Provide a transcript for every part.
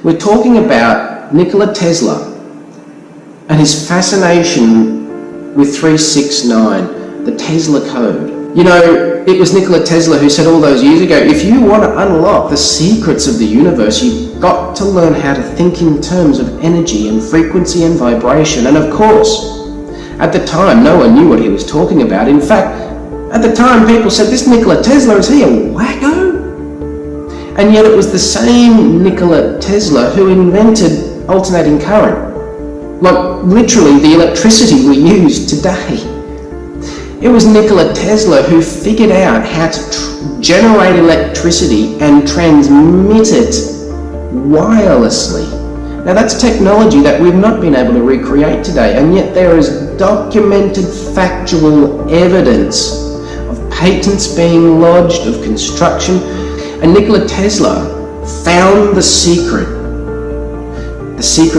We're talking about Nikola Tesla and his fascination with 369, the Tesla code. You know, it was Nikola Tesla who said all those years ago, if you want to unlock the secrets of the universe, you've got to learn how to think in terms of energy and frequency and vibration. And of course, at the time, no one knew what he was talking about. In fact, at the time, people said, this Nikola Tesla, is he a wacko? And yet it was the same Nikola Tesla who invented alternating current. Like, literally, the electricity we use today. It was Nikola Tesla who figured out how to generate electricity and transmit it wirelessly. Now that's technology that we've not been able to recreate today, and yet there is documented factual evidence of patents being lodged, of construction, and Nikola Tesla found the secret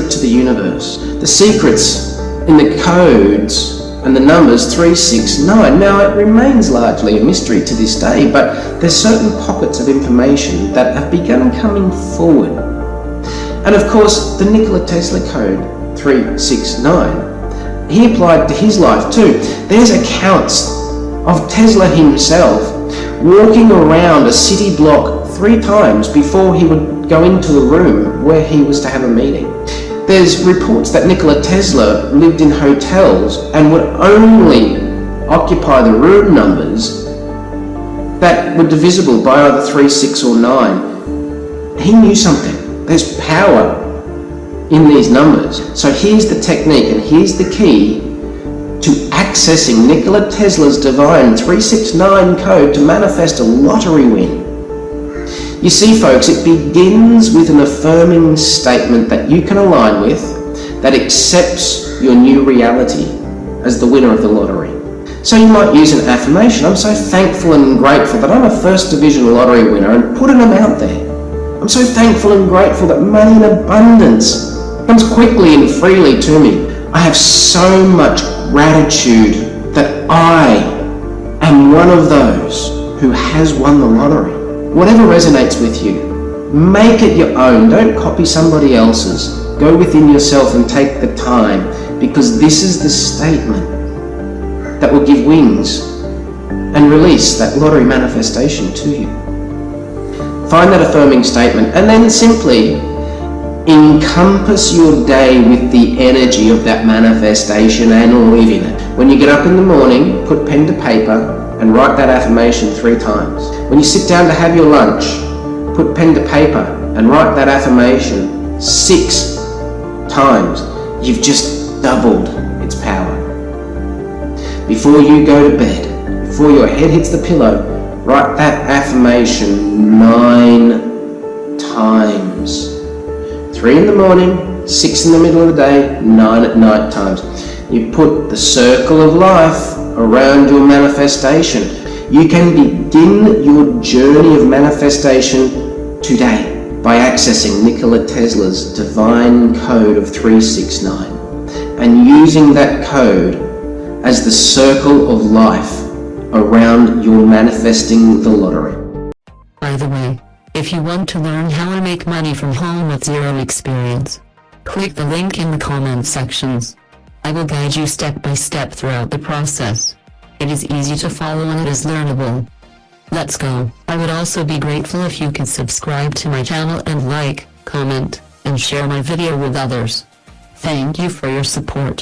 to the universe, the secrets in the codes and the numbers 369. Now it remains largely a mystery to this day, but there's certain pockets of information that have begun coming forward. And of course, the Nikola Tesla code 369, he applied to his life too. There's accounts of Tesla himself walking around a city block 3 times before he would go into a room where he was to have a meeting. There's reports that Nikola Tesla lived in hotels and would only occupy the room numbers that were divisible by either 3, 6 or 9. He knew something. There's power in these numbers. So here's the technique, and here's the key to accessing Nikola Tesla's divine 369 code to manifest a lottery win. You see, folks, it begins with an affirming statement that you can align with, that accepts your new reality as the winner of the lottery. So you might use an affirmation. I'm so thankful and grateful that I'm a first division lottery winner, and put an amount there. I'm so thankful and grateful that money in abundance comes quickly and freely to me. I have so much gratitude that I am one of those who has won the lottery. Whatever resonates with you, make it your own. Don't copy somebody else's. Go within yourself and take the time, because this is the statement that will give wings and release that lottery manifestation to you. Find that affirming statement and then simply encompass your day with the energy of that manifestation and live in it. When you get up in the morning, put pen to paper and write that affirmation 3 times. When you sit down to have your lunch, put pen to paper and write that affirmation 6 times. You've just doubled its power. Before you go to bed, before your head hits the pillow, write that affirmation 9 times. 3 in the morning, 6 in the middle of the day, 9 at night times. You put the circle of life around your manifestation. You can begin your journey of manifestation today by accessing Nikola Tesla's divine code of 369 and using that code as the circle of life around your manifesting the lottery. By the way, if you want to learn how to make money from home with zero experience, click the link in the comment sections. I will guide you step by step throughout the process. It is easy to follow and it is learnable. Let's go. I would also be grateful if you can subscribe to my channel and like, comment, and share my video with others. Thank you for your support.